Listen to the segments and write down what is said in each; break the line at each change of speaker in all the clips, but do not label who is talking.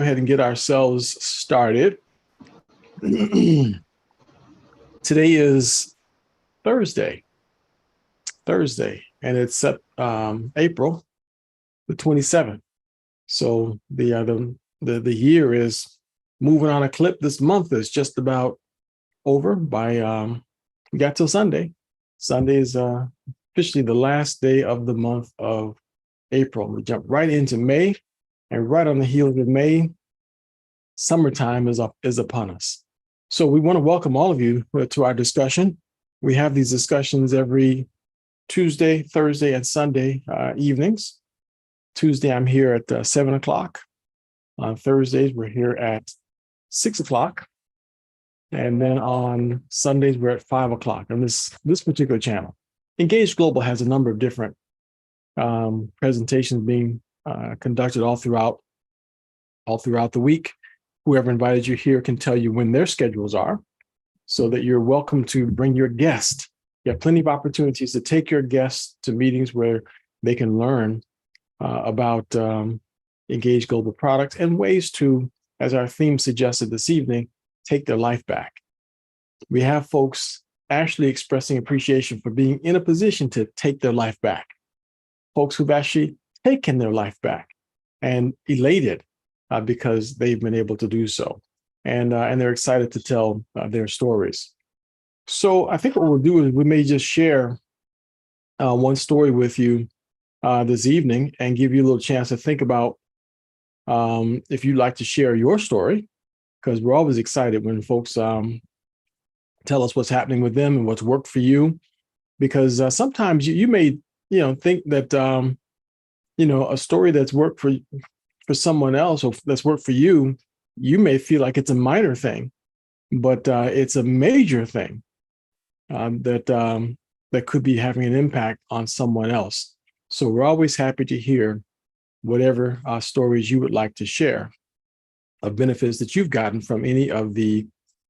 Go ahead and get ourselves started. Today is Thursday, and it's April the 27th. So the year is moving on a clip. This month is just about over. We got till Sunday. Sunday is officially the last day of the month of April. We jump right into May, and right on the heels of May, summertime is upon us. So we want to welcome all of you to our discussion. We have these discussions every Tuesday, Thursday, and Sunday evenings. Tuesday, I'm here at 7 o'clock. On Thursdays, we're here at 6 o'clock. And then on Sundays, we're at 5 o'clock on this particular channel. Engage Global has a number of different presentations being conducted all throughout the week. Whoever invited you here can tell you when their schedules are, so that you're welcome to bring your guest. You have plenty of opportunities to take your guests to meetings where they can learn about Engage Global products and ways to, as our theme suggested this evening, take their life back. We have folks actually expressing appreciation for being in a position to take their life back. Folks who've actually taken their life back and elated because they've been able to do so. And they're excited to tell their stories. So I think what we'll do is we may just share one story with you this evening and give you a little chance to think about if you'd like to share your story, because we're always excited when folks tell us what's happening with them and what's worked for you. Because sometimes you may think that a story that's worked for someone else or that's worked for you, you may feel like it's a minor thing, but it's a major thing that could be having an impact on someone else. So we're always happy to hear whatever stories you would like to share of benefits that you've gotten from any of the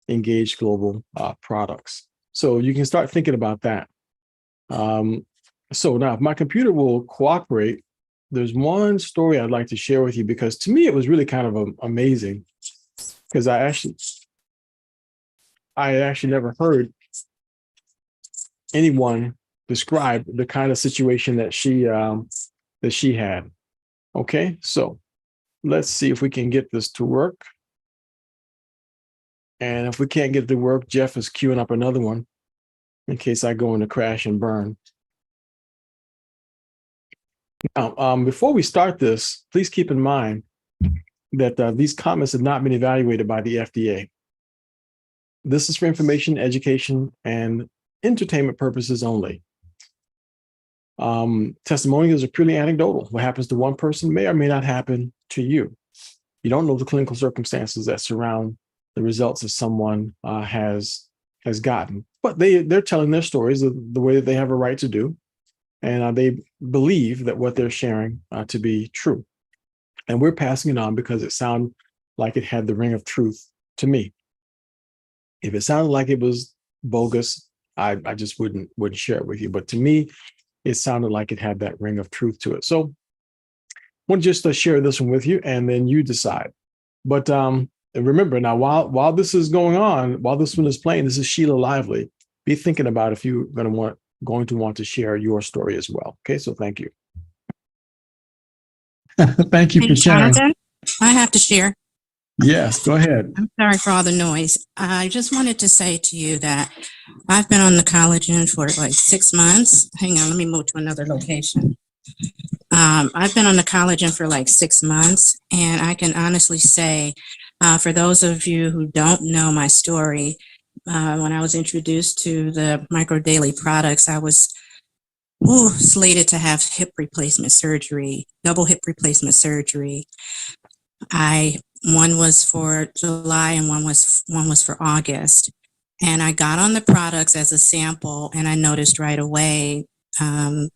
Engage Global products. So you can start thinking about that. So now if my computer will cooperate, there's one story I'd like to share with you, because to me, it was really kind of amazing, because I actually never heard anyone describe the kind of situation that she had. Okay, so let's see if we can get this to work. And if we can't get it to work, Jeff is queuing up another one in case I go into crash and burn. Now, before we start this, please keep in mind that these comments have not been evaluated by the FDA. This is for information, education, and entertainment purposes only. Testimonials are purely anecdotal. What happens to one person may or may not happen to you. You don't know the clinical circumstances that surround the results that someone has gotten, but they're telling their stories the way that they have a right to do. And they believe that what they're sharing to be true. And we're passing it on because it sounded like it had the ring of truth to me. If it sounded like it was bogus, I just wouldn't share it with you. But to me, it sounded like it had that ring of truth to it. So I want to just share this one with you, and then you decide. But remember, now, while this is going on, while this one is playing, this is Sheila Lively. Be thinking about if you're going to want to share your story as well. Okay, so thank you.
Thank you for sharing.
Jonathan, I have to share.
Yes, go ahead.
I'm sorry for all the noise. I just wanted to say to you that I've been on the collagen for like 6 months. Hang on, let me move to another location. I've been on the collagen for like 6 months, and I can honestly say, for those of you who don't know my story, when I was introduced to the Micro Daily products, I was slated to have hip replacement surgery, double hip replacement surgery. One was for July and one was for August. And I got on the products as a sample, and I noticed right away the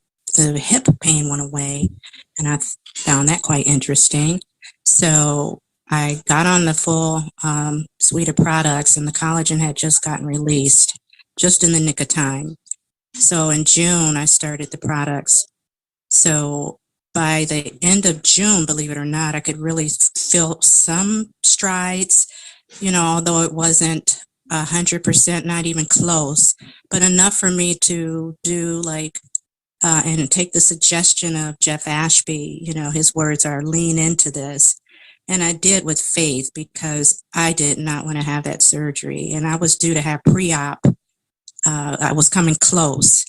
hip pain went away, and I found that quite interesting. So I got on the full suite of products, and the collagen had just gotten released just in the nick of time. So in June, I started the products. So by the end of June, believe it or not, I could really feel some strides, although it wasn't 100%, not even close, but enough for me to do and take the suggestion of Jeff Ashby. His words are lean into this. And I did with faith because I did not want to have that surgery. And I was due to have pre-op. I was coming close.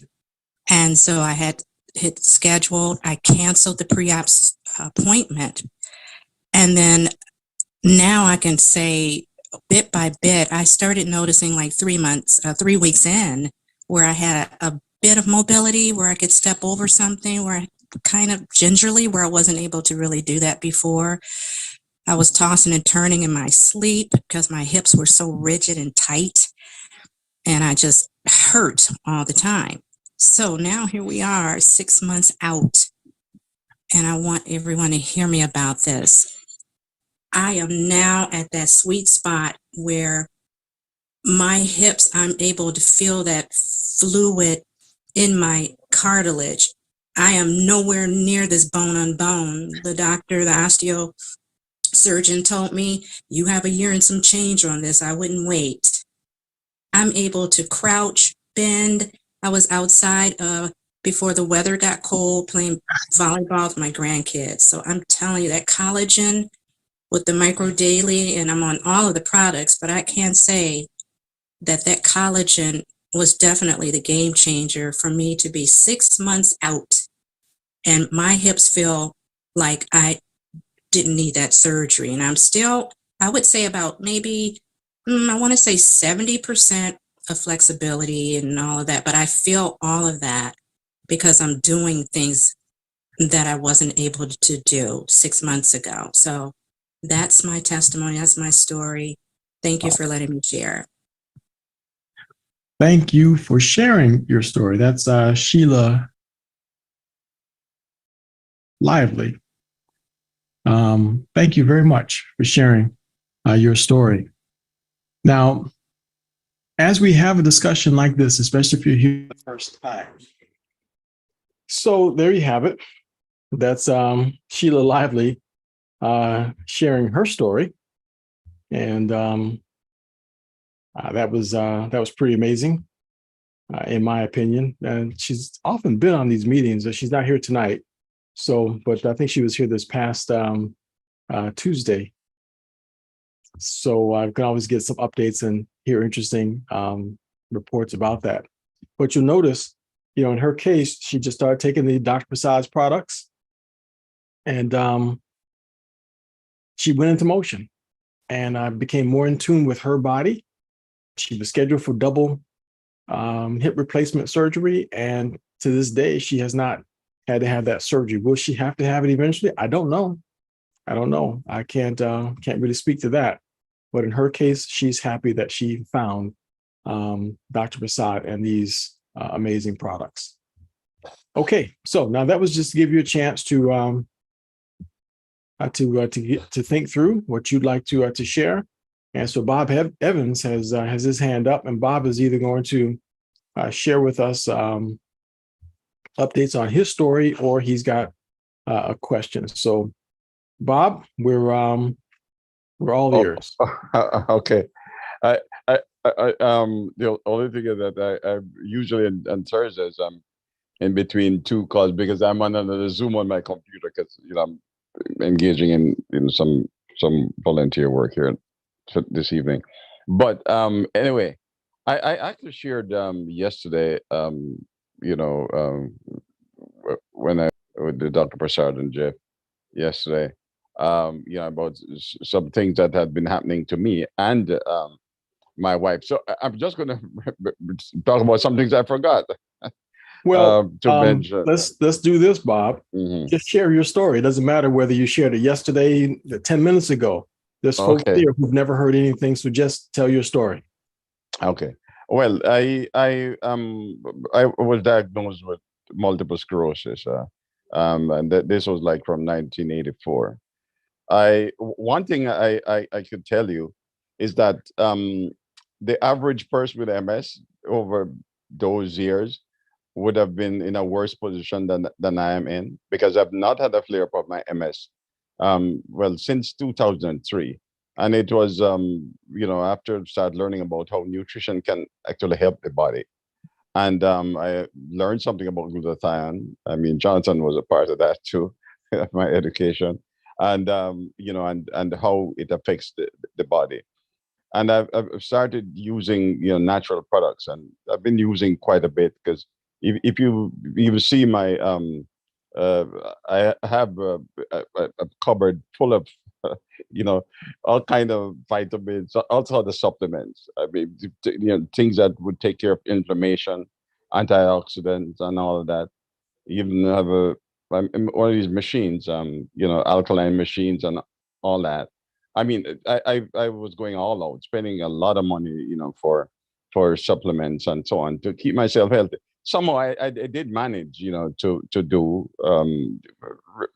And so I had hit scheduled. I canceled the pre-op appointment. And then now I can say bit by bit, I started noticing like 3 weeks in, where I had a bit of mobility, where I could step over something, where I kind of gingerly, where I wasn't able to really do that before. I was tossing and turning in my sleep because my hips were so rigid and tight, and I just hurt all the time. So now here we are, 6 months out, and I want everyone to hear me about this. I am now at that sweet spot where my hips, I'm able to feel that fluid in my cartilage. I am nowhere near this bone on bone. The doctor, the osteosurgeon told me, you have a year and some change on this. I wouldn't wait. I'm able to crouch, bend. I was outside before the weather got cold playing volleyball with my grandkids. So I'm telling you, that collagen with the Micro Daily, and I'm on all of the products, but I can say that collagen was definitely the game changer for me to be 6 months out. And my hips feel like I didn't need that surgery. And I'm still, I would say about maybe, I want to say 70% of flexibility and all of that. But I feel all of that because I'm doing things that I wasn't able to do 6 months ago. So that's my testimony. That's my story. Thank you for letting me share.
Thank you for sharing your story. That's Sheila Lively. Thank you very much for sharing your story. Now, as we have a discussion like this, especially if you're here the first time. So there you have it. That's Sheila Lively sharing her story. And that was pretty amazing, in my opinion. And she's often been on these meetings. She's not here tonight. So, but I think she was here this past Tuesday. So I can always get some updates and hear interesting reports about that. But you'll notice, in her case, she just started taking the Dr. Prasad's products, and she went into motion and became more in tune with her body. She was scheduled for double hip replacement surgery, and to this day, she has not had to have that surgery. Will she have to have it eventually? I don't know. I can't really speak to that. But in her case, she's happy that she found Dr. Prasad and these amazing products. Okay, so now that was just to give you a chance to think through what you'd like to share. And so Bob Evans has his hand up, and Bob is either going to share with us updates on his story, or he's got a question. So, Bob, we're all ears.
Okay. The only thing is that I usually on Thursdays I'm in between two calls because I'm on another Zoom on my computer because I'm engaging in some volunteer work here this evening. But anyway, I actually shared yesterday when I with the Dr. Prasad and Jeff yesterday about some things that had been happening to me and my wife. So I'm just going to talk about some things I forgot.
Well,
to mention.
let's do this, Bob.
Mm-hmm.
Just share your story. It doesn't matter whether you shared it yesterday, 10 minutes ago. There's folks here who've never heard anything, so just tell your story.
Okay. Well, I was diagnosed with multiple sclerosis, and this was like from 1984. One thing I could tell you is that the average person with MS over those years would have been in a worse position than I am in, because I've not had a flare up of my MS, well, since 2003. And it was, after I started learning about how nutrition can actually help the body. And I learned something about glutathione. I mean, Jonathan was a part of that too, my education, and and how it affects the body. And I've started using natural products, and I've been using quite a bit, because if you see my uh, I have a cupboard full of you know all kind of vitamins, also the supplements. I mean, things that would take care of inflammation, antioxidants, and all of that. Even have one of these machines, alkaline machines and all that. I mean, I was going all out, spending a lot of money, for supplements and so on to keep myself healthy. Somehow I did manage, to do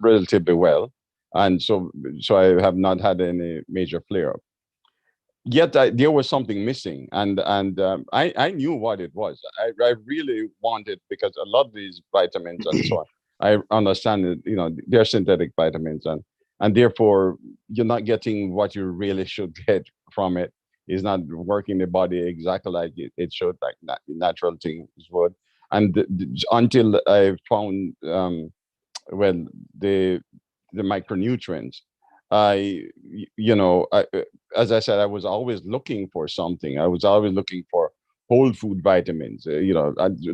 relatively well, and so I have not had any major flare up. Yet there was something missing, and I knew what it was. I really wanted, because a lot of these vitamins and so on, I understand that they're synthetic vitamins, and therefore you're not getting what you really should get from it. It's not working the body exactly like it should, like natural things would. And until I found well the micronutrients, I as I said, I was always looking for something. I was always looking for whole food vitamins. A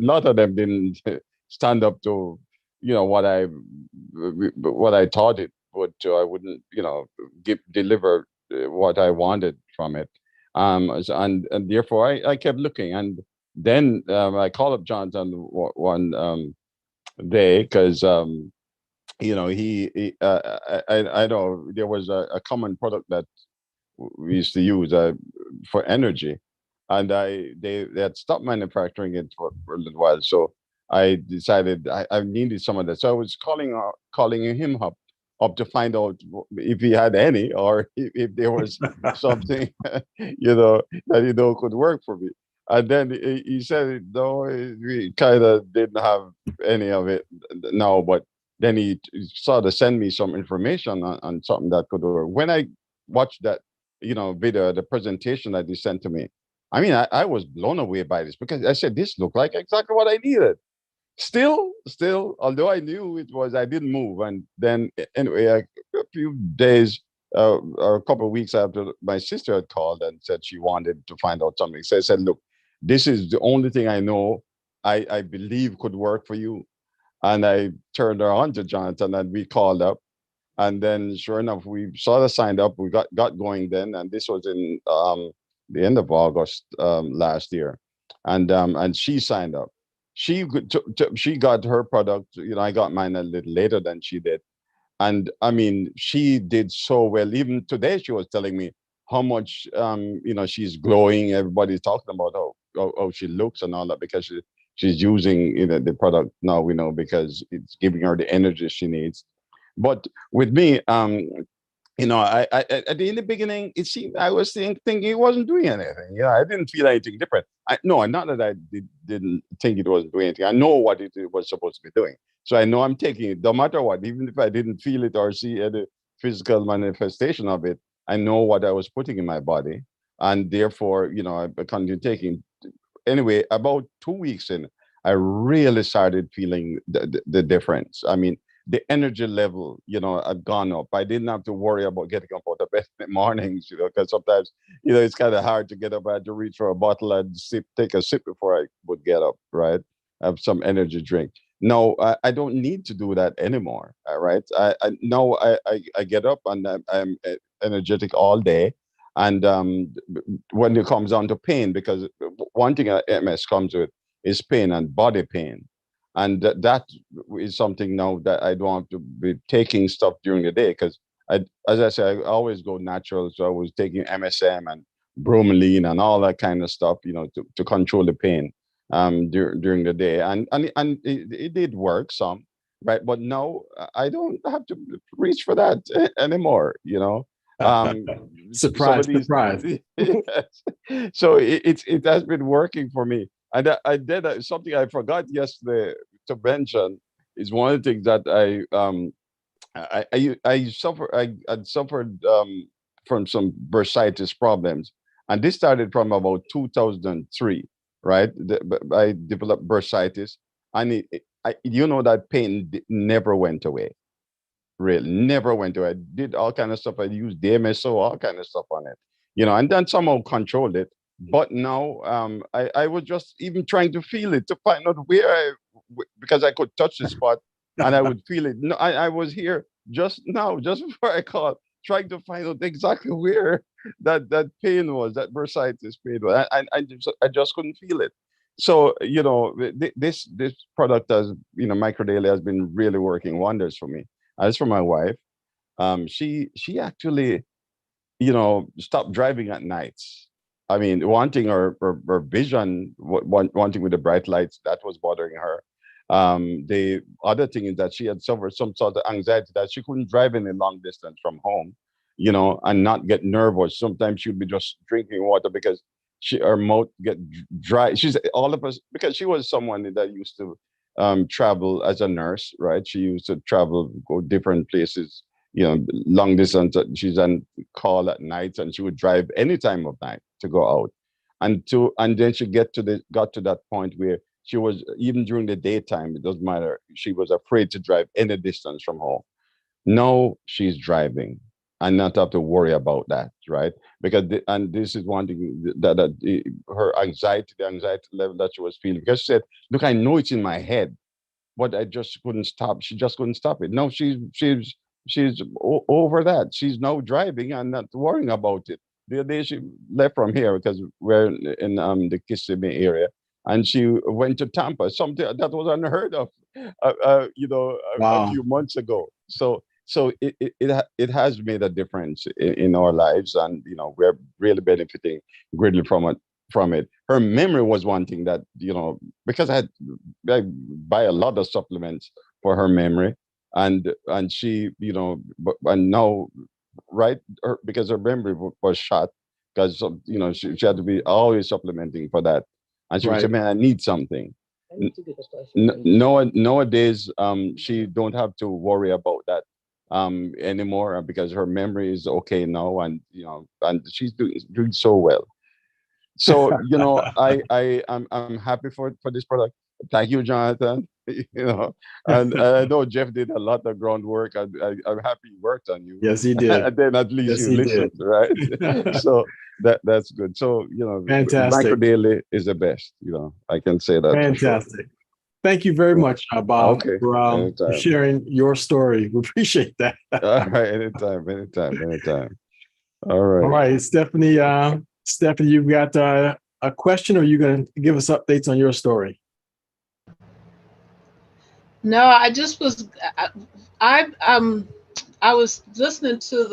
lot of them didn't stand up to what I thought it would. I wouldn't deliver what I wanted from it. And therefore I kept looking, and then I called up Jonathan one day, because I know there was a common product that we used to use for energy, and they had stopped manufacturing it for a little while. So I decided I needed some of that. So I was calling him up to find out if he had any, or if there was something that could work for me. And then he said no, we kind of didn't have any of it now, but then he started to send me some information on something that could work. When I watched that video, the presentation that he sent to me, I mean, I was blown away by this, because I said this looked like exactly what I needed. Still, although I knew it was, I didn't move. And then anyway, a few days or a couple of weeks after, my sister had called and said she wanted to find out something. So I said, look, this is the only thing I know I believe could work for you. And I turned her on to Jonathan, and we called up. And then sure enough, we sort of signed up. We got going then, and this was in the end of August last year. And she signed up. She got her product. I got mine a little later than she did. And I mean, she did so well. Even today, she was telling me how much she's glowing. Everybody's talking about how she looks and all that, because she's using the product now. We know, because it's giving her the energy she needs. But with me, in the beginning, it seemed I was thinking it wasn't doing anything. I didn't feel anything different. No, not that I didn't think it wasn't doing anything. I know what it was supposed to be doing. So I know I'm taking it, no matter what, even if I didn't feel it or see any physical manifestation of it. I know what I was putting in my body, and therefore, I continued taking. Anyway, about 2 weeks in, I really started feeling the difference. I mean, the energy level, had gone up. I didn't have to worry about getting up out of bed in the mornings, because sometimes, it's kind of hard to get up. I had to reach for a bottle and take a sip before I would get up, right? Have some energy drink. No, I don't need to do that anymore. All right. Now I get up, and I'm energetic all day. And when it comes down to pain, because one thing MS comes with is pain and body pain. And that is something now that I don't have to be taking stuff during the day, because as I say, I always go natural. So I was taking MSM and bromelain and all that kind of stuff, to control the pain during the day, and it did work some, right? But now I don't have to reach for that anymore. Some
Surprise,
of these,
surprise.
yes. So it has been working for me. And I did something I forgot yesterday to mention is one of the things that I had suffered from some bursitis problems, and this started from about 2003, right? I developed bursitis, and you know that pain never went away. Really, never went away. I did all kind of stuff. I used DMSO, all kind of stuff on it, and then somehow controlled it. But now, I was just even trying to feel it to find out because I could touch the spot and I would feel it. No, I was here just now, just before I called, trying to find out exactly where that pain was, that bursitis pain was. I just couldn't feel it. So, this product has, Microdaily has been really working wonders for me. As for my wife, she actually, stopped driving at nights. I mean, wanting her vision, wanting with the bright lights, that was bothering her. The other thing is that she had suffered some sort of anxiety that she couldn't drive any long distance from home, and not get nervous. Sometimes she would be just drinking water because her mouth get dry. She's all of us because she was someone that used to travel as a nurse, right? She used to travel, go different places, long distance. She's on call at night, and she would drive any time of night to go out, and then she got to that point where she was, even during the daytime, it doesn't matter. She was afraid to drive any distance from home. Now she's driving and not have to worry about that, right? And this is one thing her anxiety, the anxiety level that she was feeling, because she said, "Look, I know it's in my head, but I just couldn't stop." She just couldn't stop it. No, she's over that. She's now driving and not worrying about it. The other day she left from here because we're in the Kissimmee area, and she went to Tampa, something that was unheard of, a
Wow.
few months ago. So it has made a difference in our lives, and we're really benefiting greatly from it. Her memory was one thing that, because I buy a lot of supplements for her memory, and she, and now, right, because her memory was shot, because she had to be always supplementing for that, and she would say,
Right.
"Man, I need something." Nowadays, she don't have to worry about that anymore, because her memory is okay now, and she's doing so well. So, I'm happy for this product. Thank you, Jonathan. And I know Jeff did a lot of groundwork. I'm happy he worked on you,
Yes, he did.
and then at least
Yes,
you
he did.
listened, right? So that's good. So,
Fantastic.
Microdaily is the best. I can say that for sure.
Fantastic. Thank you very much, Bob,
Okay,
for
anytime.
sharing your story. We appreciate that.
All right, anytime. All
All
right.
right, Stephanie. Stephanie, you've got a question, or are you going to give us updates on your story?
No, I just was I was listening to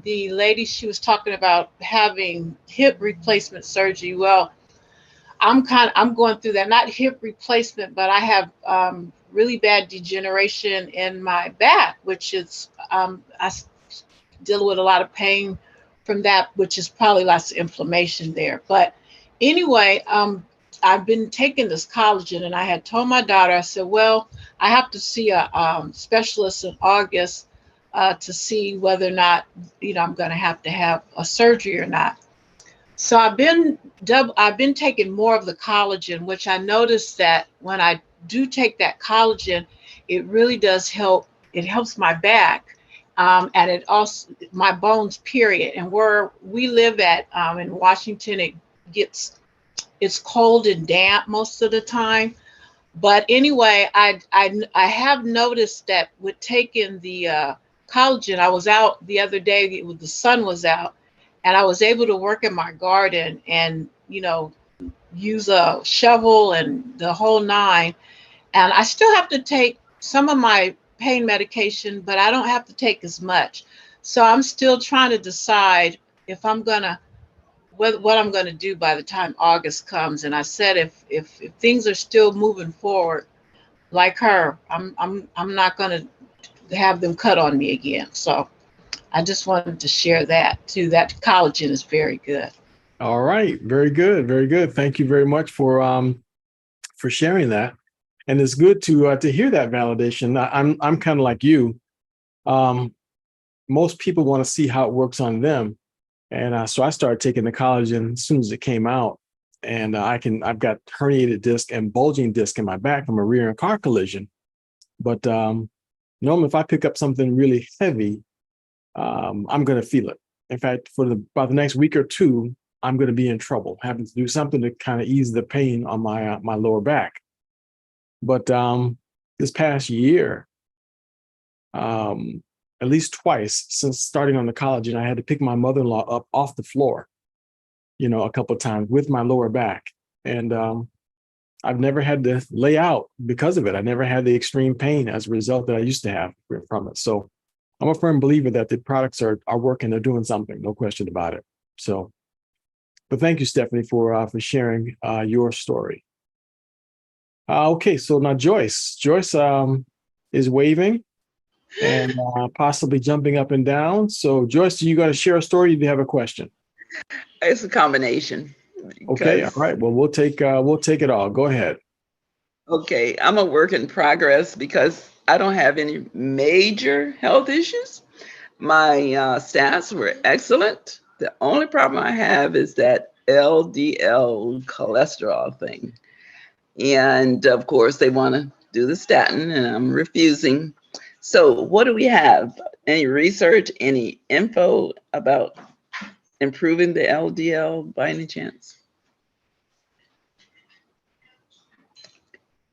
the lady. She was talking about having hip replacement surgery. Well, I'm going through that, not hip replacement, but I have really bad degeneration in my back, which is deal with a lot of pain from that, which is probably lots of inflammation there. But anyway, I've been taking this collagen, and I had told my daughter, I said, well, I have to see a specialist in August to see whether or not, I'm going to have a surgery or not. So I've been taking more of the collagen, which I noticed that when I do take that collagen, it really does help. It helps my back, and it also my bones. Period. And where we live at in Washington, it's cold and damp most of the time. But anyway, I have noticed that with taking the collagen, I was out the other day. The sun was out, and I was able to work in my garden and use a shovel and the whole nine. And I still have to take some of my pain medication, but I don't have to take as much. So I'm still trying to decide if I'm gonna what I'm gonna do by the time August comes. And I said if things are still moving forward like her, I'm not gonna have them cut on me again. So I just wanted to share that too. That collagen is very good.
All right. Very good. Very good. Thank you very much for sharing that. And it's good to hear that validation. I'm kind of like you. Um, Most people want to see how it works on them. And so I started taking the collagen as soon as it came out. And I've got herniated disc and bulging disc in my back from a rear end car collision. But normally, if I pick up something really heavy, I'm going to feel it. In fact, about the next week or two, I'm going to be in trouble, having to do something to kind of ease the pain on my lower back. But this past year, at least twice since starting on the collagen, I had to pick my mother-in-law up off the floor, a couple of times with my lower back. And I've never had to lay out because of it. I never had the extreme pain as a result that I used to have from it. So I'm a firm believer that the products are working, they're doing something, no question about it. So, but thank you, Stephanie, for sharing your story. Okay, so now Joyce. Joyce is waving and possibly jumping up and down. So Joyce, do you got to share a story? Or do you have a question?
It's a combination.
Okay, all
Because,
right. Well, we'll take it all. Go ahead.
okay, I'm a work in progress because I don't have any major health issues. My stats were excellent. The only problem I have is that LDL cholesterol thing. And of course, they want to do the statin, and I'm refusing. So, what do we have? Any research, any info about improving the LDL by any chance?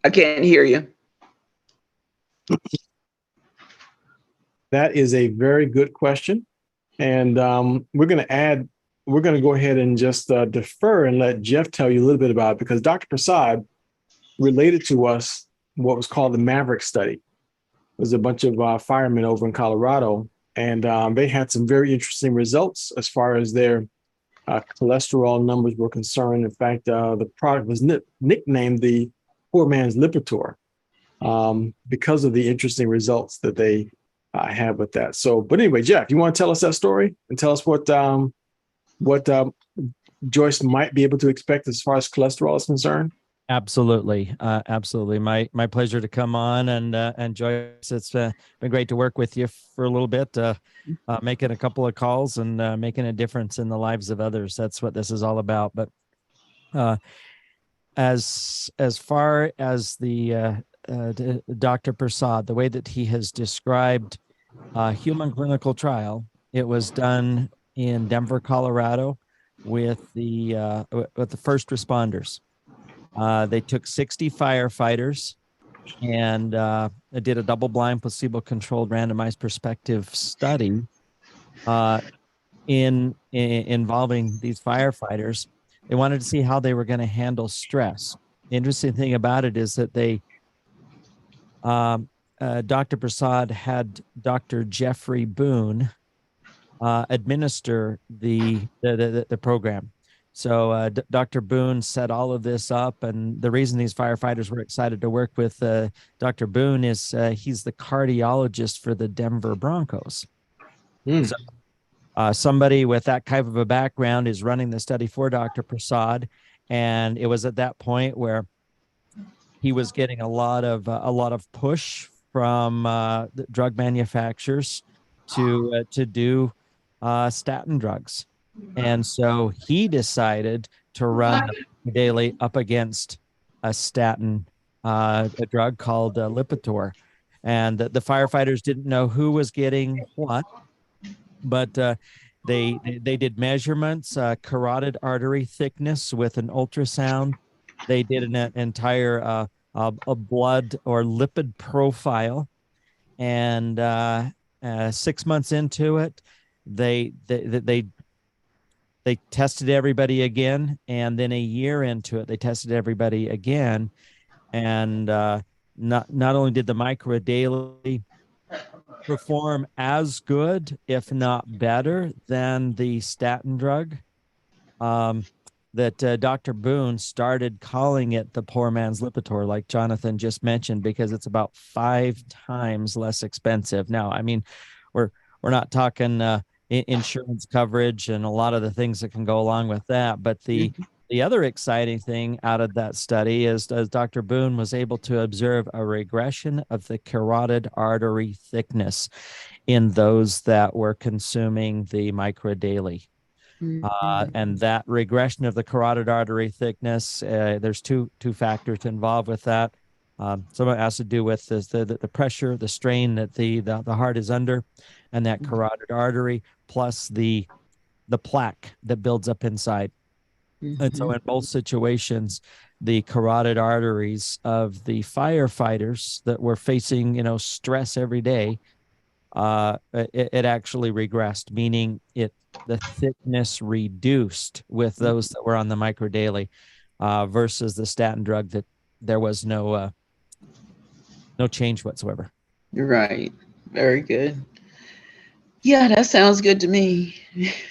I can't hear you.
That is a very good question. And we're going to go ahead and just defer and let Jeff tell you a little bit about it, because Dr. Prasad related to us what was called the Maverick study. It was a bunch of firemen over in Colorado, and they had some very interesting results as far as their cholesterol numbers were concerned. In fact, the product was nicknamed the poor man's Lipitor because of the interesting results that they had with that. So, but anyway, Jeff, you want to tell us that story and tell us what Joyce might be able to expect as far as cholesterol is concerned?
Absolutely. Absolutely. My pleasure to come on and Joyce, it's been great to work with you for a little bit, making a couple of calls and making a difference in the lives of others. That's what this is all about. But as far as the Dr. Prasad, the way that he has described human clinical trial, it was done in Denver, Colorado with the first responders. They took 60 firefighters and did a double-blind, placebo-controlled, randomized prospective study involving these firefighters. They wanted to see how they were going to handle stress. The interesting thing about it is that Dr. Prasad had Dr. Jeffrey Boone administer the program. So Dr. Boone set all of this up, and the reason these firefighters were excited to work with Dr. Boone is he's the cardiologist for the Denver Broncos. So somebody with that type of a background is running the study for Dr. Prasad, and it was at that point where he was getting a lot of push from the drug manufacturers to do statin drugs. And so he decided to run daily up against a statin, a drug called Lipitor. And the firefighters didn't know who was getting what, but they did measurements, carotid artery thickness with an ultrasound. They did an entire a blood or lipid profile. And 6 months into it, they tested everybody again, and then a year into it, they tested everybody again, and not only did the microdaily perform as good, if not better, than the statin drug, that Dr. Boone started calling it the poor man's Lipitor, like Jonathan just mentioned, because it's about 5 times less expensive. Now, I mean, we're not talking insurance coverage and a lot of the things that can go along with that. But the other exciting thing out of that study is, as Dr. Boone was able to observe a regression of the carotid artery thickness in those that were consuming the micro daily. And that regression of the carotid artery thickness, there's two factors involved with that. Some of it has to do with the pressure, the strain that the heart is under, and that carotid artery, plus the plaque that builds up inside. And so in both situations, the carotid arteries of the firefighters that were facing, stress every day, it actually regressed, meaning the thickness reduced with those that were on the micro daily, versus the statin drug that there was no change whatsoever.
You're right. Very good. Yeah, that sounds good to me.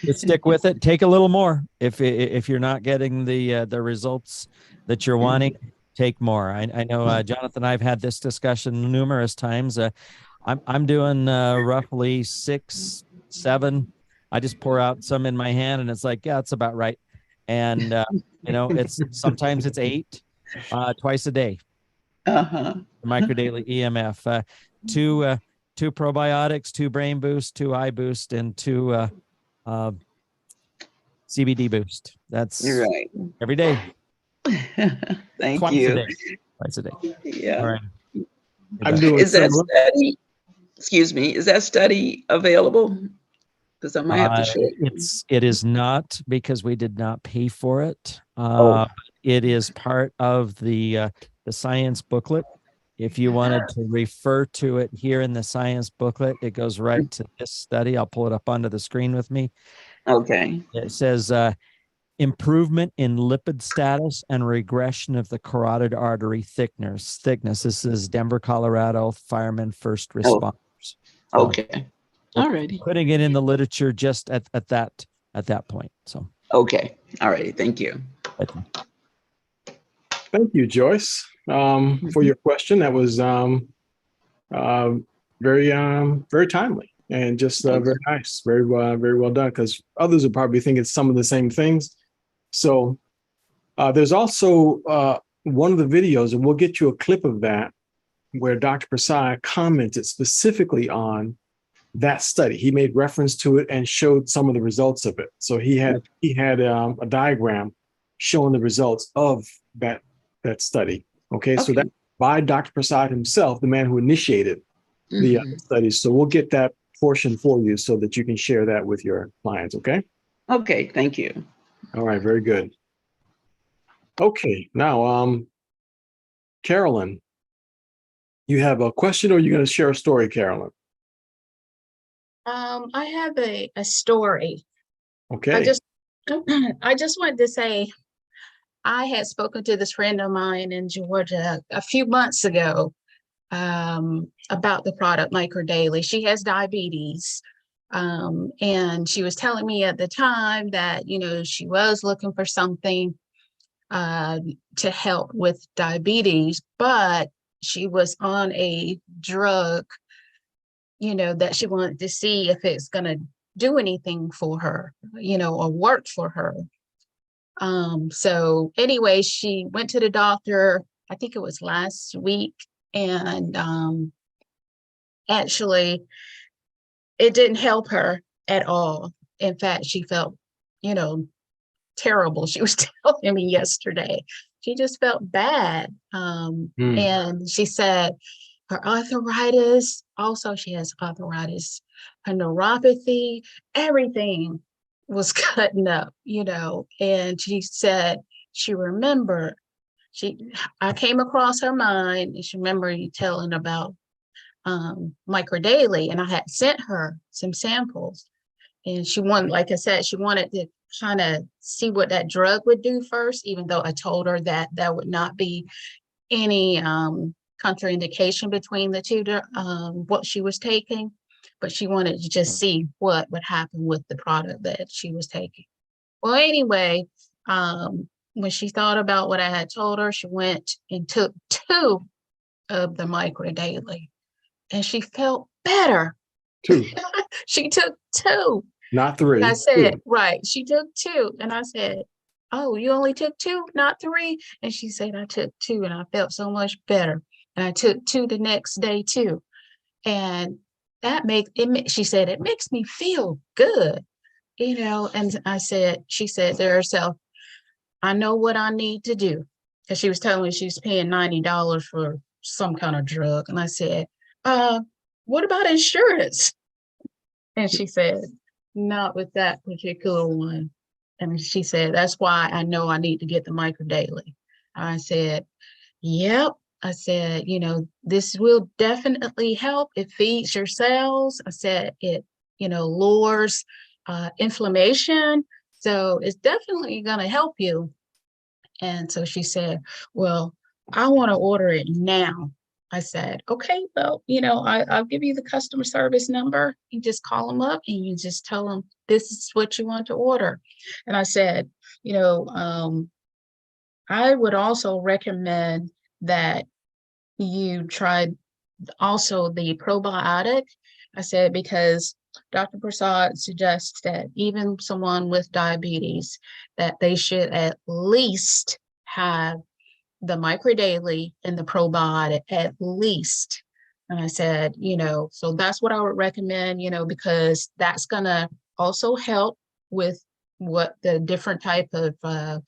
Just stick with it. Take a little more. If you're not getting the results that you're wanting, take more. I know Jonathan and I've had this discussion numerous times. I'm doing roughly 6, 7. I just pour out some in my hand, and it's like, yeah, it's about right. And it's sometimes it's 8 twice a day. Micro daily EMF, 2 probiotics, 2 brain boost, 2 eye boost, and 2 CBD boost. That's
You're right.
every day.
Thank
Twice
you.
a day. Twice a day.
Yeah.
All right.
I'm doing
Is that
similar.
study? Excuse me. Is that study available? Because I might have to share.
It is not, because we did not pay for it.
Oh.
It is part of the science booklet. If you wanted to refer to it here in the science booklet, it goes right to this study. I'll pull it up onto the screen with me.
Okay.
It says improvement in lipid status and regression of the carotid artery thickness. This is Denver, Colorado, firemen first responders. So
Okay. All righty.
putting it in the literature just at that point. So
Okay. All righty. Thank you.
Thank you, Joyce, for your question. That was very timely and just very nice, very well done. Because others are probably thinking some of the same things. So there's also one of the videos, and we'll get you a clip of that, where Dr. Prasad commented specifically on that study. He made reference to it and showed some of the results of it. So he had a diagram showing the results of that study. Okay, so that by Dr. Prasad himself, the man who initiated the studies. So we'll get that portion for you so that you can share that with your clients. Okay.
Okay. Thank you.
All right. Very good. Okay. Now, Carolyn, you have a question, or you're going to share a story, Carolyn?
I have a story.
Okay.
I just wanted to say, I had spoken to this friend of mine in Georgia a few months ago about the product Micro Daily. She has diabetes. And she was telling me at the time that, she was looking for something to help with diabetes, but she was on a drug, that she wanted to see if it's going to do anything for her, or work for her. So anyway, she went to the doctor, I think it was last week, and actually it didn't help her at all. In fact, she felt, terrible. She was telling me yesterday. She just felt bad. And she said her arthritis, also she has arthritis, her neuropathy, everything was cutting up, and she said she remembered, I came across her mind, and she remembered you telling about Micro Daily, and I had sent her some samples, and she wanted, like I said, she wanted to kind of see what that drug would do first, even though I told her that there would not be any contraindication between the two, what she was taking, but she wanted to just see what would happen with the product that she was taking. Well, anyway, when she thought about what I had told her, she went and took 2 of the Micro Daily, and she felt better.
2.
She took 2.
Not three.
I said,
Two.
right. She took 2. And I said, oh, you only took 2, not 3? And she said, I took 2 and I felt so much better. And I took 2 the next day too. And that makes it, she said, it makes me feel good, And she said to herself, I know what I need to do. Because she was telling me she's paying $90 for some kind of drug. And I said, what about insurance? And she said, not with that particular one. And she said, that's why I know I need to get the micro daily. I said, yep. I said, this will definitely help. It feeds your cells. I said, it, lowers inflammation. So it's definitely going to help you. And so she said, well, I want to order it now. I said, okay, well, I'll give you the customer service number. You just call them up and you just tell them this is what you want to order. And I said, I would also recommend that you try also the probiotic. I said, because Dr. Prasad suggests that even someone with diabetes, that they should at least have the microdaily and the probiotic at least. And I said, so that's what I would recommend, because that's going to also help with what the different type of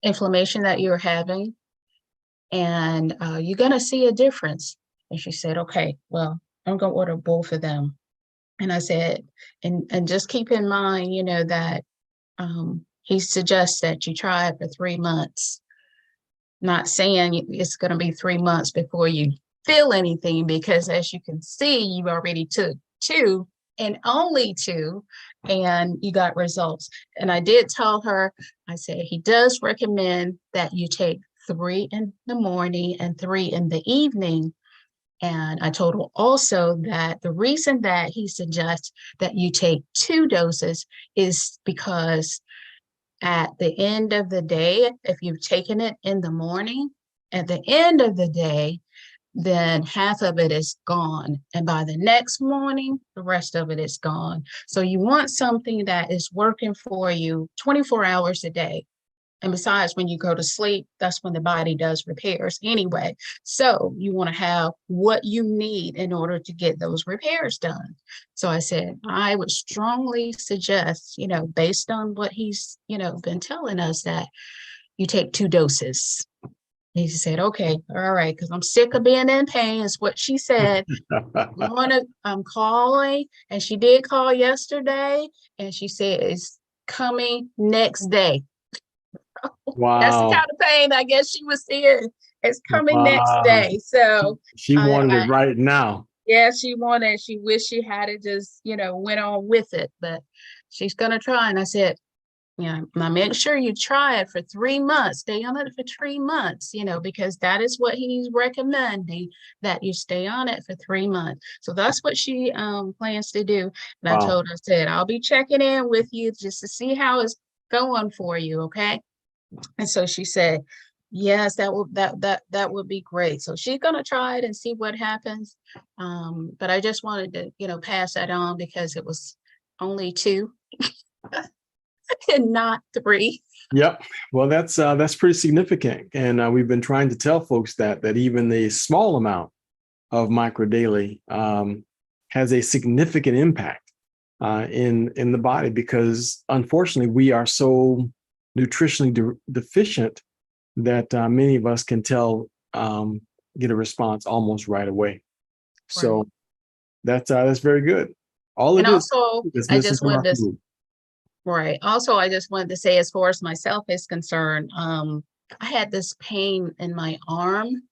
inflammation that you're having. And you're going to see a difference. And she said, okay, well, I'm going to order both of them. And I said, and just keep in mind, that he suggests that you try it for 3 months. Not saying it's going to be 3 months before you feel anything, because as you can see, you already took 2 and only 2, and you got results. And I did tell her, I said, he does recommend that you take 3 in the morning and 3 in the evening. And I told her also that the reason that he suggests that you take 2 doses is because at the end of the day, if you've taken it in the morning, at the end of the day, then half of it is gone. And by the next morning, the rest of it is gone. So you want something that is working for you 24 hours a day. And besides, when you go to sleep, that's when the body does repairs anyway. So you want to have what you need in order to get those repairs done. So I said, I would strongly suggest, based on what he's, been telling us, that you take 2 doses. He said, okay, all right, because I'm sick of being in pain, is what she said. I'm calling, and she did call yesterday, and she said it's coming next day.
Wow.
That's the kind of pain I guess she was seeing. It's coming next day. So
she wanted it right now.
Yeah, she wished she had it just, went on with it, but she's gonna try. And I said, now make sure you try it for 3 months. Stay on it for 3 months, because that is what he's recommending, that you stay on it for 3 months. So that's what she plans to do. And I told her, I said, I'll be checking in with you just to see how it's going for you, okay? And so she said, yes, that would be great. So she's gonna try it and see what happens. But I just wanted to, pass that on because it was only 2 and not 3.
Yep. Well, that's pretty significant. And we've been trying to tell folks that even the small amount of microdaily has a significant impact in the body, because unfortunately we are so nutritionally deficient that many of us can get a response almost right away. So
Right.
That's very good. All
And
it is
also, I just wanted to,
food.
right. Also, I just wanted to say, as far as myself is concerned, I had this pain in my arm.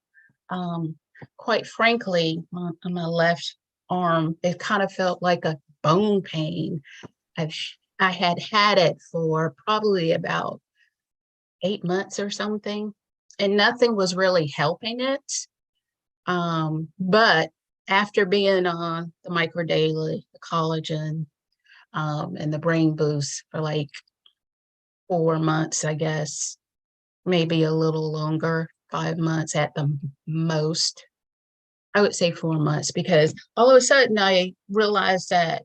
Quite frankly, on my left arm, it kind of felt like a bone pain. I had it for probably about 8 months or something, and nothing was really helping it. But after being on the microdaily, the collagen, and the brain boost for like 4 months, I guess, maybe a little longer, 5 months at the most. I would say 4 months, because all of a sudden I realized that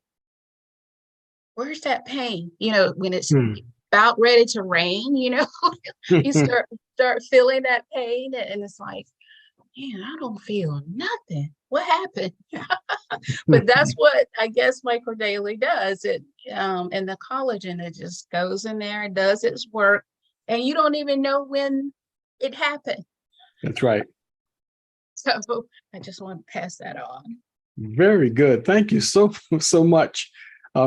where's that pain? You know, when it's
Hmm.
about ready to rain, you know, you start feeling that pain, and it's like, man, I don't feel nothing. What happened? But that's what I guess microdaily does. It and the collagen, it just goes in there and does its work, and you don't even know when it happened.
That's right.
So I just want to pass that on.
Very good. Thank you so much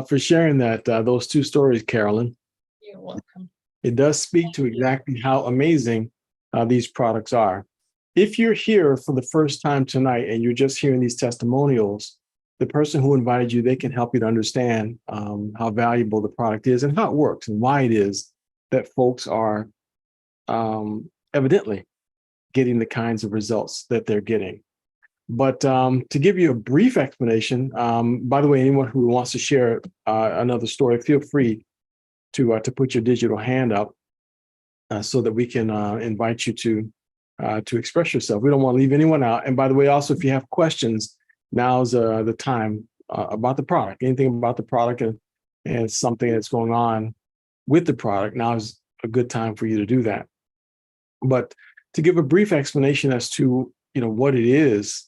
for sharing that those two stories, Carolyn.
You're welcome.
It does speak to exactly how amazing these products are. If you're here for the first time tonight and you're just hearing these testimonials, the person who invited you, they can help you to understand how valuable the product is and how it works and why it is that folks are evidently getting the kinds of results that they're getting. But to give you a brief explanation, by the way, anyone who wants to share another story, feel free to put your digital hand up so that we can invite you to express yourself. We don't want to leave anyone out. And by the way, also, if you have questions, now's the time about the product, anything about the product and something that's going on with the product, now is a good time for you to do that. But to give a brief explanation as to what it is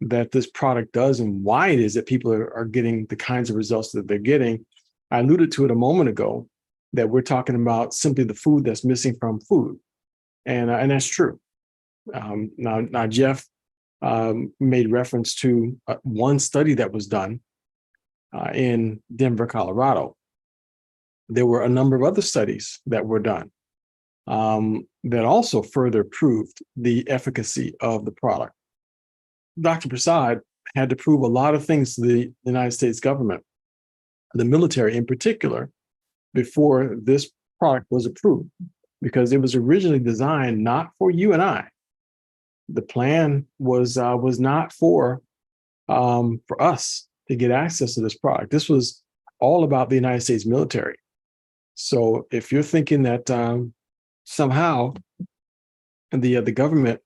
that this product does and why it is that people are getting the kinds of results that they're getting, I alluded to it a moment ago, that we're talking about simply the food that's missing from food. And that's true. Now, Jeff made reference to one study that was done in Denver, Colorado. There were a number of other studies that were done that also further proved the efficacy of the product. Dr. Prasad had to prove a lot of things to the United States government, the military in particular, before this product was approved, because it was originally designed not for you and I. The plan was not for us to get access to this product. This was all about the United States military. So if you're thinking that somehow the government,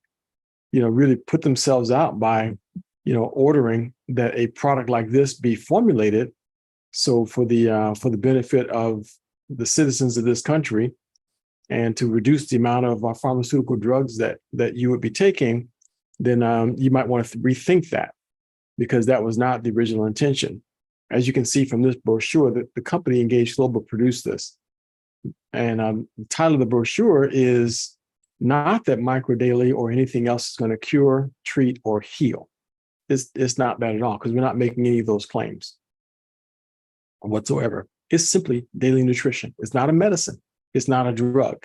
really put themselves out by, ordering that a product like this be formulated, so for the benefit of the citizens of this country, and to reduce the amount of pharmaceutical drugs that you would be taking, then you might want to rethink that, because that was not the original intention. As you can see from this brochure, the company Engage Global produced this. And the title of the brochure is not that microdaily or anything else is going to cure, treat, or heal. It's not that at all, because we're not making any of those claims whatsoever. It's simply daily nutrition. It's not a medicine. It's not a drug.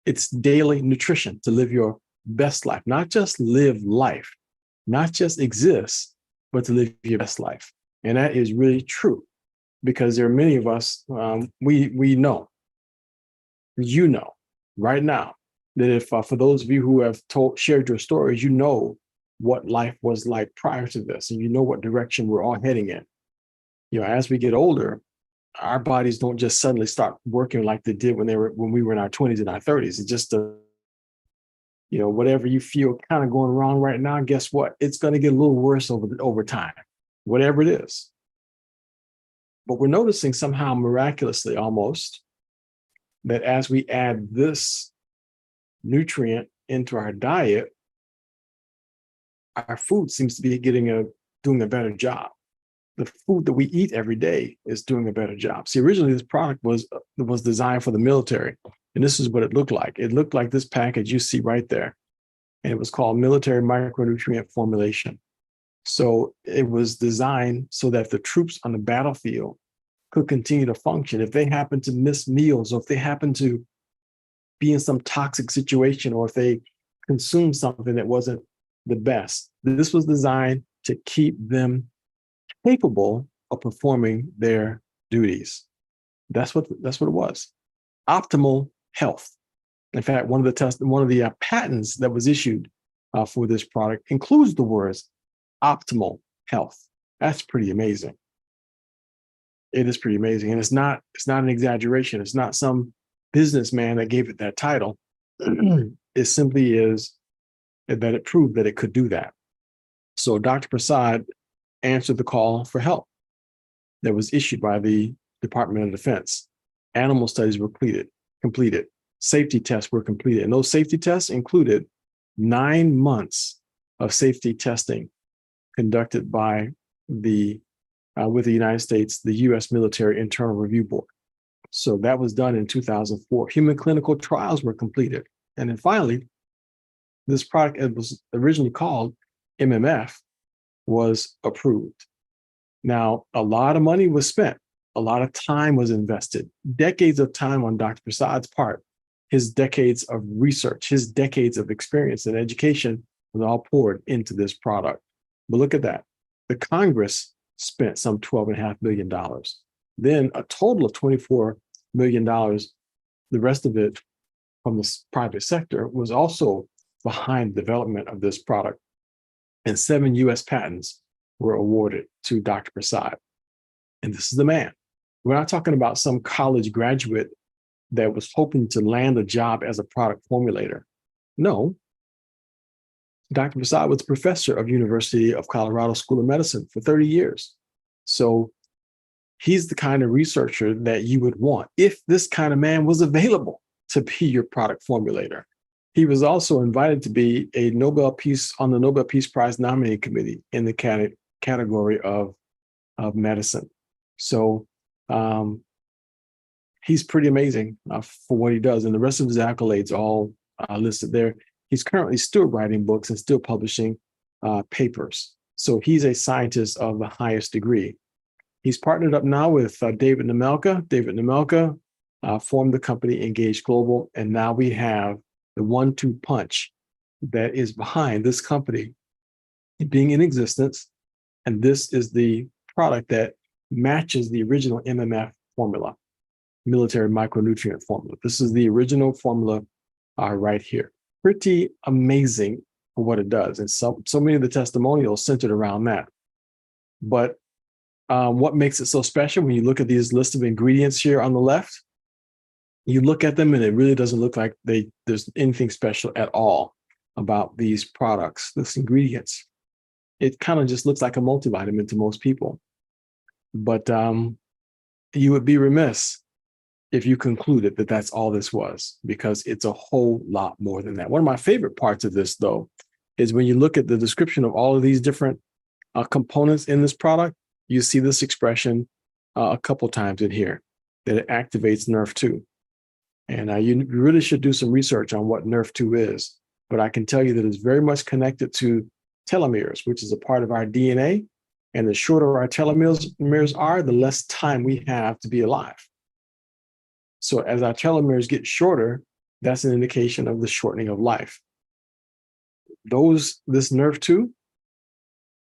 It's daily nutrition to live your best life, not just live life, not just exist, but to live your best life. And that is really true, because there are many of us, we know, right now, that if for those of you who have shared your stories, what life was like prior to this, and what direction we're all heading in. As we get older, our bodies don't just suddenly start working like they did when we were in our 20s and our 30s. It just whatever you feel kind of going wrong right now, guess what? It's going to get a little worse over time, whatever it is. But we're noticing somehow, miraculously almost, that as we add this nutrient into our diet, our food seems to be doing a better job. The food that we eat every day is doing a better job. See, originally this product was designed for the military, and this is what it looked like. It looked like this package you see right there, and it was called Military Micronutrient Formulation. So it was designed so that the troops on the battlefield could continue to function. If they happen to miss meals, or if they happen to be in some toxic situation, or if they consume something that wasn't the best, this was designed to keep them capable of performing their duties. That's what it was. Optimal health. In fact, one of the patents that was issued for this product includes the words optimal health. That's pretty amazing. It is pretty amazing, and it's not an exaggeration. It's not some businessman that gave it that title. It simply is that it proved that it could do that. So Dr. Prasad answered the call for help that was issued by the Department of Defense. Animal studies were completed. Safety tests were completed. And those safety tests included 9 months of safety testing conducted by with the United States, the U.S. Military Internal Review Board. So that was done in 2004. Human clinical trials were completed. And then finally, this product, it was originally called MMF, was approved. Now, a lot of money was spent. A lot of time was invested. Decades of time on Dr. Prasad's part. His decades of research, his decades of experience and education was all poured into this product. But look at that. The Congress spent some $12.5 million. Then a total of $24 million. The rest of it from the private sector was also behind the development of this product. And 7 US patents were awarded to Dr. Prasad. And this is the man. We're not talking about some college graduate that was hoping to land a job as a product formulator. No. Dr. Prasad was professor of University of Colorado School of Medicine for 30 years. So he's the kind of researcher that you would want if this kind of man was available to be your product formulator. He was also invited to be a Nobel Peace on the Nobel Peace Prize nominating committee in the category of medicine. So he's pretty amazing for what he does. And the rest of his accolades are all listed there. He's currently still writing books and still publishing papers. So he's a scientist of the highest degree. He's partnered up now with David Nemelka. David Nemelka formed the company Engage Global. And now we have the 1-2 punch that is behind this company being in existence. And this is the product that matches the original MMF formula, military micronutrient formula. This is the original formula right here. Pretty amazing for what it does. And so many of the testimonials centered around that. But what makes it so special when you look at these list of ingredients here on the left, you look at them and it really doesn't look like there's anything special at all about these products, these ingredients. It kind of just looks like a multivitamin to most people. But you would be remiss if you concluded that that's all this was, because it's a whole lot more than that. One of my favorite parts of this, though, is when you look at the description of all of these different components in this product, you see this expression a couple times in here, that it activates NRF2. And you really should do some research on what NRF2 is. But I can tell you that it's very much connected to telomeres, which is a part of our DNA. And the shorter our telomeres are, the less time we have to be alive. So as our telomeres get shorter, that's an indication of the shortening of life. This NRF2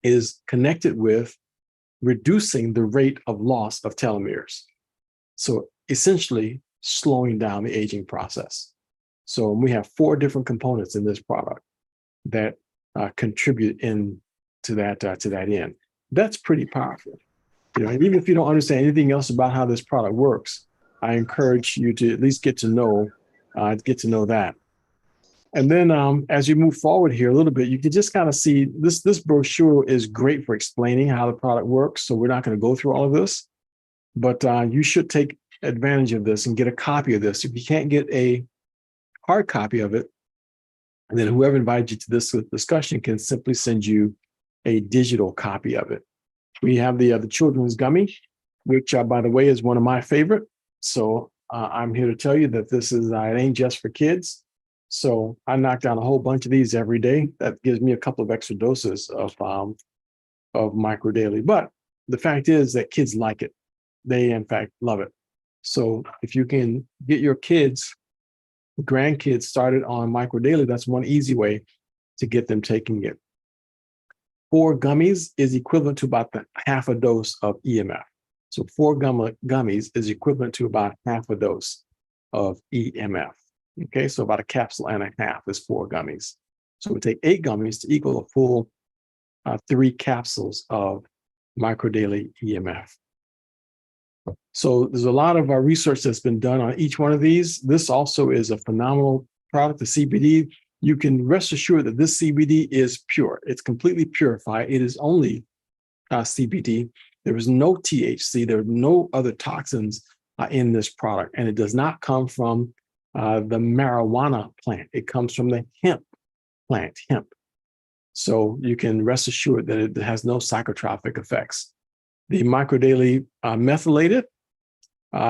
is connected with reducing the rate of loss of telomeres. So essentially slowing down the aging process. So we have 4 different components in this product that contribute to that end. That's pretty powerful. And even if you don't understand anything else about how this product works, I encourage you to at least get to know that. And then as you move forward here a little bit, you can just kind of see this brochure is great for explaining how the product works. So we're not going to go through all of this, but you should take advantage of this and get a copy of this. If you can't get a hard copy of it, and then whoever invited you to this discussion can simply send you a digital copy of it. We have the children's gummy, which by the way is one of my favorite. So I'm here to tell you that this is it ain't just for kids. So I knock down a whole bunch of these every day. That gives me a couple of extra doses of Micro Daily. But the fact is that kids like it. They in fact love it. So if you can get your grandkids started on Micro Daily, that's one easy way to get them taking it. 4 gummies is equivalent to about half a dose of EMF. So 4 gummies is equivalent to about half a dose of EMF. Okay, so about a capsule and a half is 4 gummies. So we take 8 gummies to equal a full 3 capsules of Micro Daily EMF. So there's a lot of research that's been done on each one of these. This also is a phenomenal product, the CBD. You can rest assured that this CBD is pure. It's completely purified. It is only CBD. There is no THC. There are no other toxins in this product, and it does not come from the marijuana plant. It comes from the hemp plant, hemp. So you can rest assured that it has no psychotropic effects. The microdaily methylated,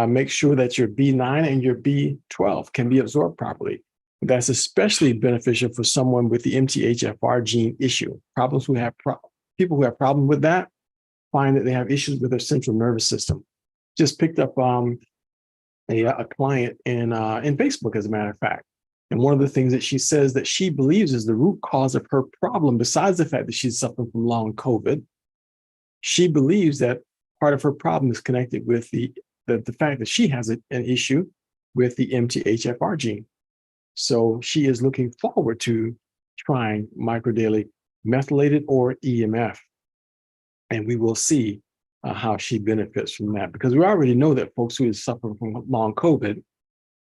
make sure that your B9 and your B12 can be absorbed properly. That's especially beneficial for someone with the MTHFR gene issue. People who have problems with that find that they have issues with their central nervous system. Just picked up a client in Facebook, as a matter of fact. And one of the things that she says that she believes is the root cause of her problem, besides the fact that she's suffering from long COVID, she believes that part of her problem is connected with the fact that she has an issue with the MTHFR gene. So she is looking forward to trying microdaily methylated or EMF. And we will see how she benefits from that, because we already know that folks who are suffering from long COVID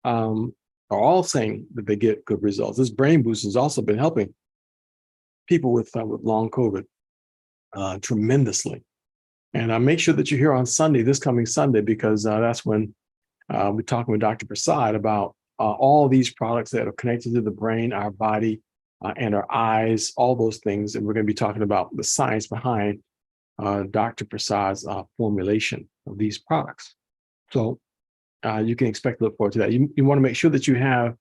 are all saying that they get good results. This brain boost has also been helping people with long COVID tremendously. And make sure that you're here on Sunday, this coming Sunday, because that's when we're talking with Dr. Prasad about all these products that are connected to the brain, our body, and our eyes, all those things. And we're going to be talking about the science behind Dr. Prasad's formulation of these products. So you can expect to look forward to that. You want to make sure that you have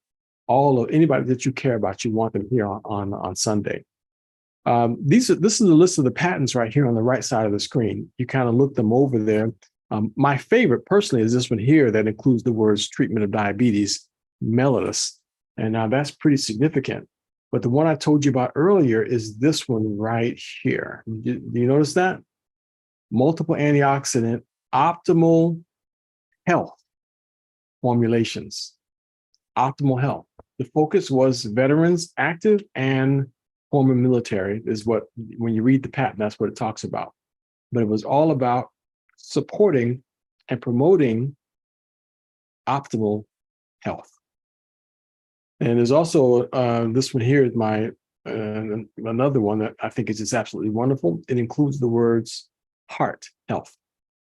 anybody that you care about, you want them here on Sunday. This is the list of the patents right here on the right side of the screen. You kind of look them over there. My favorite personally is this one here that includes the words treatment of diabetes mellitus. And now that's pretty significant. But the one I told you about earlier is this one right here. Do you notice that? Multiple antioxidant, optimal health formulations. Optimal health. The focus was veterans, active, and former military is what, when you read the patent, that's what it talks about. But it was all about supporting and promoting optimal health. And there's also this one here is my another one that I think is just absolutely wonderful. It includes the words heart health,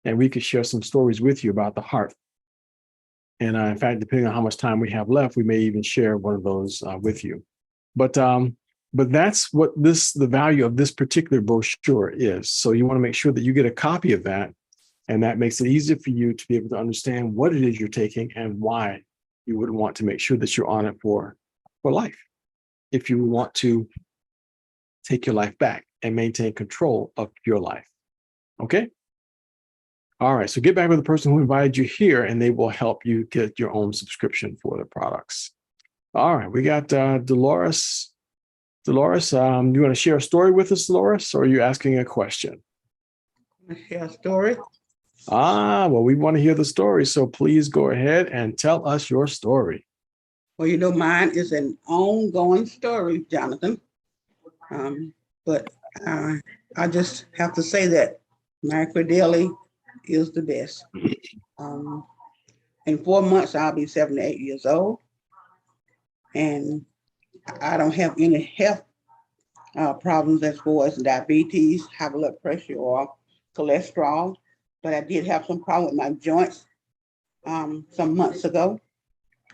and we could share some stories with you about the heart. And in fact, depending on how much time we have left, we may even share one of those with you. But that's what the value of this particular brochure is. So you want to make sure that you get a copy of that, and that makes it easier for you to be able to understand what it is you're taking and why you would want to make sure that you're on it for life. If you want to take your life back and maintain control of your life. Okay? All right, so get back with the person who invited you here, and they will help you get your own subscription for the products. All right, we got Delores. Delores, you want to share a story with us, Delores, or are you asking a question?
Share a story.
Well, we want to hear the story, so please go ahead and tell us your story.
Well, you know, mine is an ongoing story, Jonathan. But I just have to say that microdaily is the best. In 4 months, I'll be 78 years old, and I don't have any health problems as far as diabetes, high blood pressure, or cholesterol. But I did have some problem with my joints some months ago.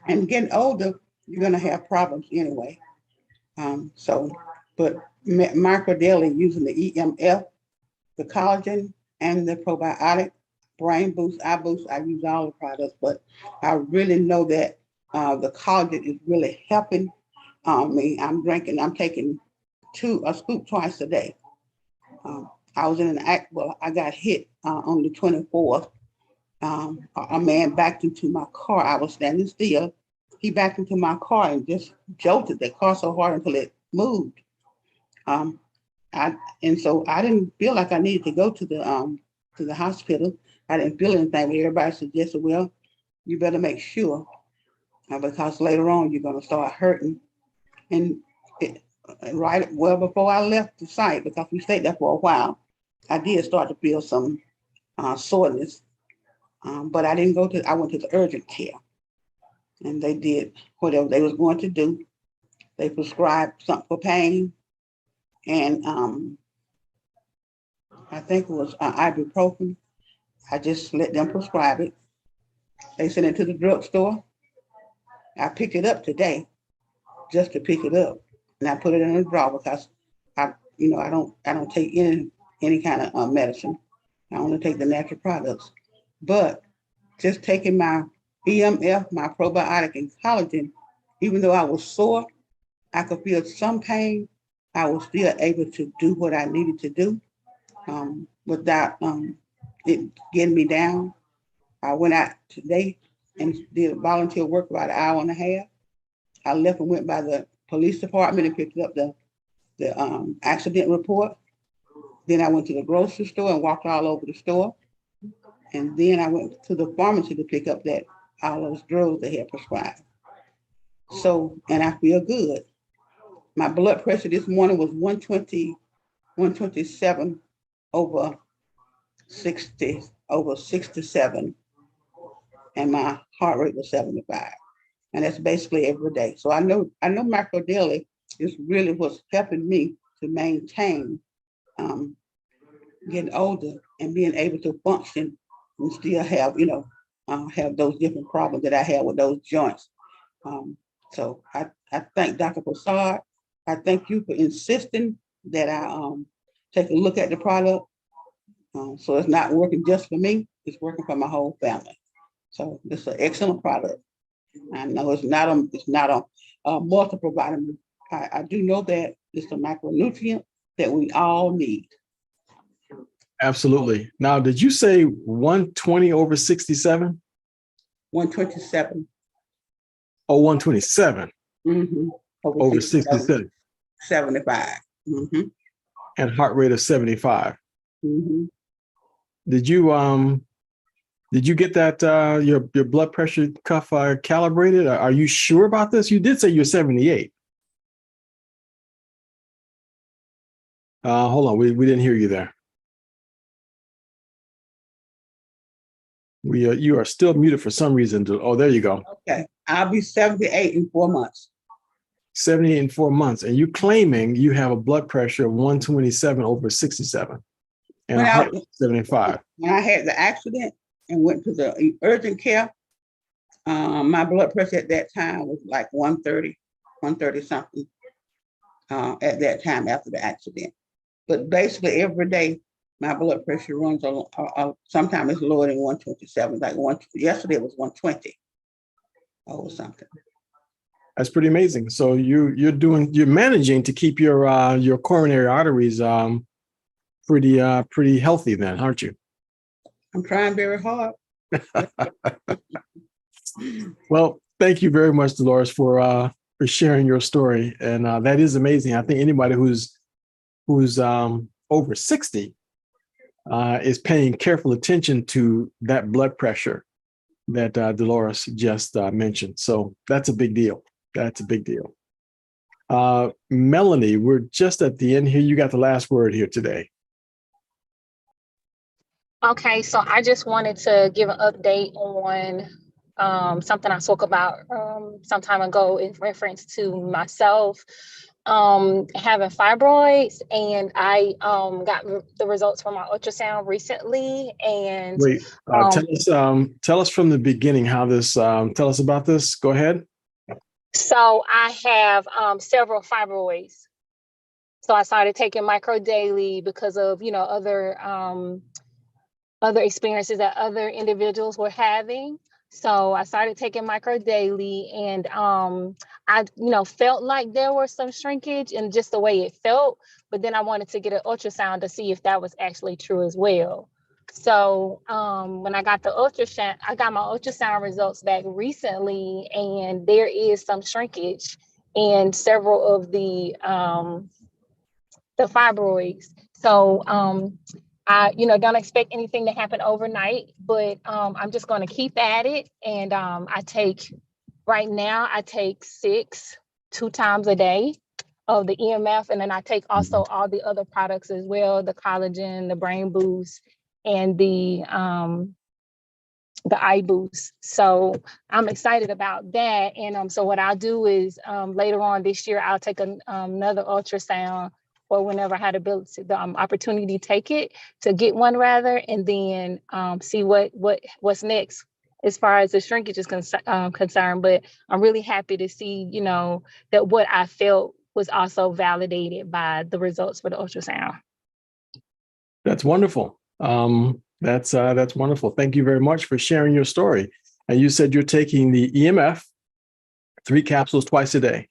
And getting older, you're gonna have problems anyway. But microdaily using the EMF, the collagen, and the probiotic, brain boost, eye boost, I use all the products, but I really know that the collagen is really helping me. I'm taking a scoop twice a day. I was in an act, I got hit on the 24th. A man backed into my car. I was standing still. He backed into my car and just jolted the car so hard until it moved. So I didn't feel like I needed to go to the hospital. I didn't feel anything, but everybody suggested, well, you better make sure because later on you're going to start hurting. And before I left the site, because we stayed there for a while, I did start to feel some soreness, but I didn't I went to the urgent care, and they did whatever they was going to do. They prescribed something for pain, and I think it was ibuprofen. I just let them prescribe it. They sent it to the drugstore. I picked it up today just to pick it up, and I put it in a drawer because I don't take any kind of medicine. I only take the natural products. But just taking my EMF, my probiotic and collagen, even though I was sore, I could feel some pain. I was still able to do what I needed to do without it getting me down. I went out today and did volunteer work about an hour and a half. I left and went by the police department and picked up the accident report. Then I went to the grocery store and walked all over the store. And then I went to the pharmacy to pick up all those drugs they had prescribed. So, and I feel good. My blood pressure this morning was 120, 127 over 67. And my heart rate was 75. And that's basically every day. So I know Micro Daily is really what's helping me to maintain getting older and being able to function and still have, have those different problems that I have with those joints. So I thank Dr. Prasad. I thank you for insisting that I take a look at the product. So it's not working just for me, it's working for my whole family. So it's an excellent product. I know it's not a multiple vitamin. I do know that it's a micronutrient that we all need.
Absolutely. Now, did you say 120 over 67?
127.
Oh, 127
Mm-hmm.
over 67.
75. Mm-hmm.
And heart rate of 75.
Mm-hmm.
Did you get that your blood pressure cuff calibrated? Are you sure about this? You did say you're 78. Hold on, we didn't hear you there. You are still muted for some reason. Oh, there you go.
Okay, I'll be 78 in 4 months.
78 in 4 months, and you claiming you have a blood pressure of 127 over 67 and a heart rate of 75.
When I had the accident and went to the urgent care, my blood pressure at that time was like 130 something at that time after the accident. But basically every day, my blood pressure runs sometimes it's lower than 127. Like yesterday it was 120 or something.
That's pretty amazing. So you're managing to keep your coronary arteries pretty healthy then, aren't you?
I'm trying very hard.
Well, thank you very much, Delores, for sharing your story. And that is amazing. I think anybody who's over 60 is paying careful attention to that blood pressure that Delores just mentioned. So that's a big deal. That's a big deal. Melanie, we're just at the end here. You got the last word here today.
Okay, so I just wanted to give an update on something I spoke about some time ago in reference to myself having fibroids, and I got the results from my ultrasound recently. And
wait, tell us from the beginning how this. Tell us about this. Go ahead.
So I have several fibroids. So I started taking micro daily because of other experiences that other individuals were having. So I started taking micro daily, and I felt like there was some shrinkage in just the way it felt, but then I wanted to get an ultrasound to see if that was actually true as well. So when I got my ultrasound results back recently, and there is some shrinkage in several of the fibroids. So I don't expect anything to happen overnight, but I'm just going to keep at it. And right now I take 6 2 times a day of the EMF, and then I take also all the other products as well, the collagen, the brain boost, and the eye boost. So I'm excited about that. And so what I'll do is later on this year, I'll take another ultrasound or whenever I had the opportunity to take it, to get one rather, and then see what's next as far as the shrinkage is concerned. But I'm really happy to see, that what I felt was also validated by the results for the ultrasound.
That's wonderful. That's wonderful. Thank you very much for sharing your story. And you said you're taking the EMF 3 capsules twice a day.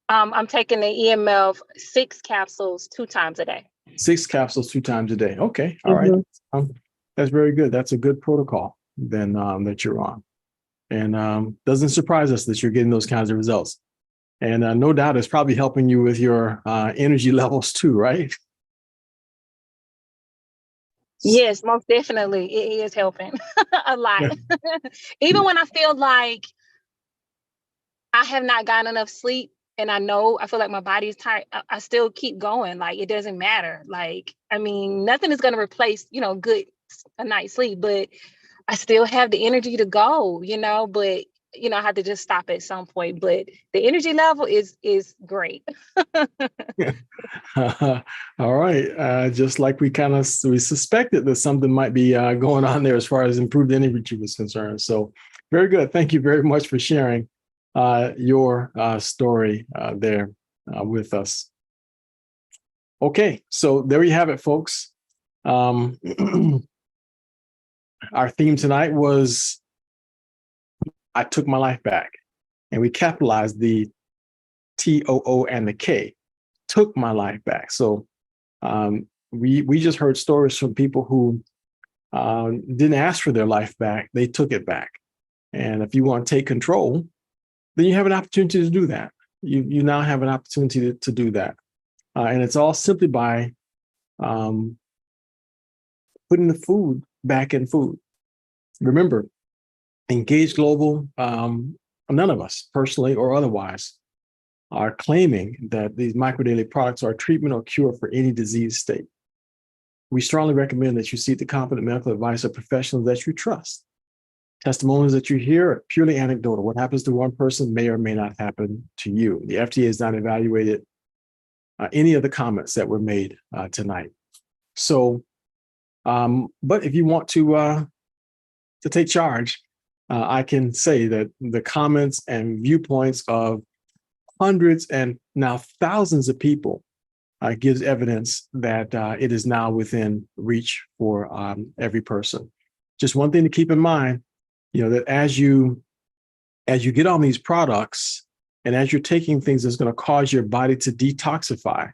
I'm taking the EMF 6 capsules 2 times a day.
6 capsules 2 times a day. Okay. All right. That's very good. That's a good protocol then that you're on. And doesn't surprise us that you're getting those kinds of results. And no doubt it's probably helping you with your energy levels too, right?
Yes, most definitely. It is helping a lot. Even when I feel like I have not gotten enough sleep and I feel like my body is tired, I still keep going. Like, it doesn't matter. Like, I mean, nothing is going to replace, a night's sleep, but I still have the energy to go, but I have to just stop at some point. But the energy level is great.
All right. Just like we suspected that something might be going on there as far as improved energy was concerned. So very good. Thank you very much for sharing your story there with us. Okay. So there you have it, folks. Our theme tonight was I took my life back, and we capitalized the TOO and the K, took my life back. So we just heard stories from people who didn't ask for their life back. They took it back. And if you want to take control, then you have an opportunity to do that. You now have an opportunity to do that. And it's all simply by putting the food back in food. Remember, Engage Global, none of us, personally or otherwise, are claiming that these microdaily products are a treatment or cure for any disease state. We strongly recommend that you seek the competent medical advice of professionals that you trust. Testimonials that you hear are purely anecdotal. What happens to one person may or may not happen to you. The FDA has not evaluated any of the comments that were made tonight. So, but if you want to take charge, I can say that the comments and viewpoints of hundreds and now thousands of people gives evidence that it is now within reach for every person. Just one thing to keep in mind, that as you get on these products and as you're taking things that's going to cause your body to detoxify,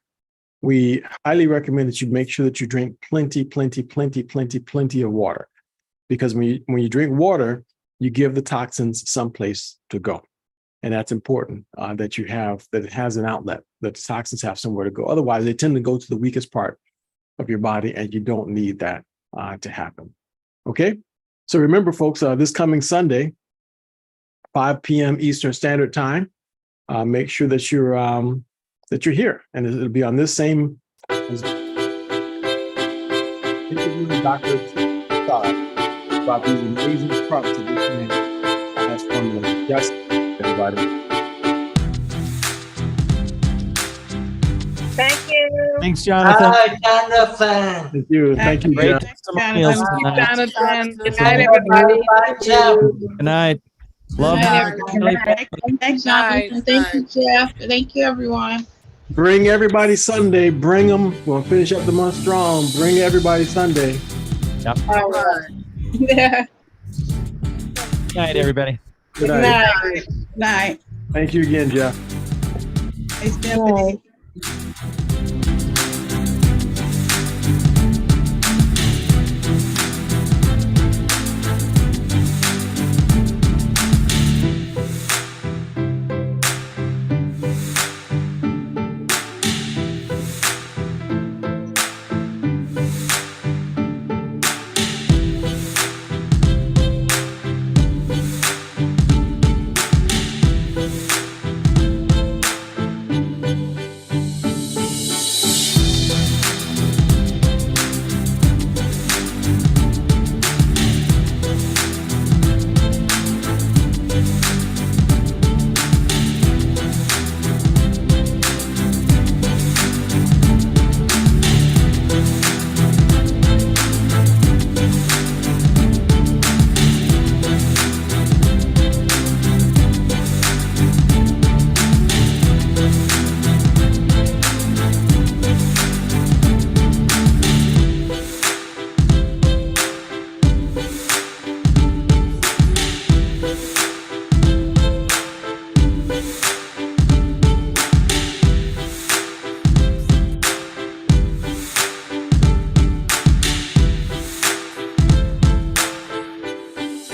we highly recommend that you make sure that you drink plenty of water. Because when you drink water, you give the toxins someplace to go. And that's important that it has an outlet, that the toxins have somewhere to go. Otherwise, they tend to go to the weakest part of your body, and you don't need that to happen. Okay? So remember, folks, this coming Sunday, 5 p.m. Eastern Standard Time, make sure that you're here. And it'll be on this same interview with Dr. about these amazing products that this man has formulated. Yes, everybody.
Thank you.
Thanks, Jonathan.
Jonathan.
Thank you. Thank you,
Great
Jeff.
testimonials tonight.
Jonathan. Good night, everybody.
Good night. Love
Good
you.
night,
Thanks,
Night.
Jonathan. Thank you, Jeff. Thank you, everyone.
Bring everybody Sunday. Bring them. We'll finish up the month strong. Bring everybody Sunday.
Yep.
All right. Yeah.
Good night, everybody.
Good
Good
night.
night.
Night.
Thank you again, Jeff.
Hey, Stephanie.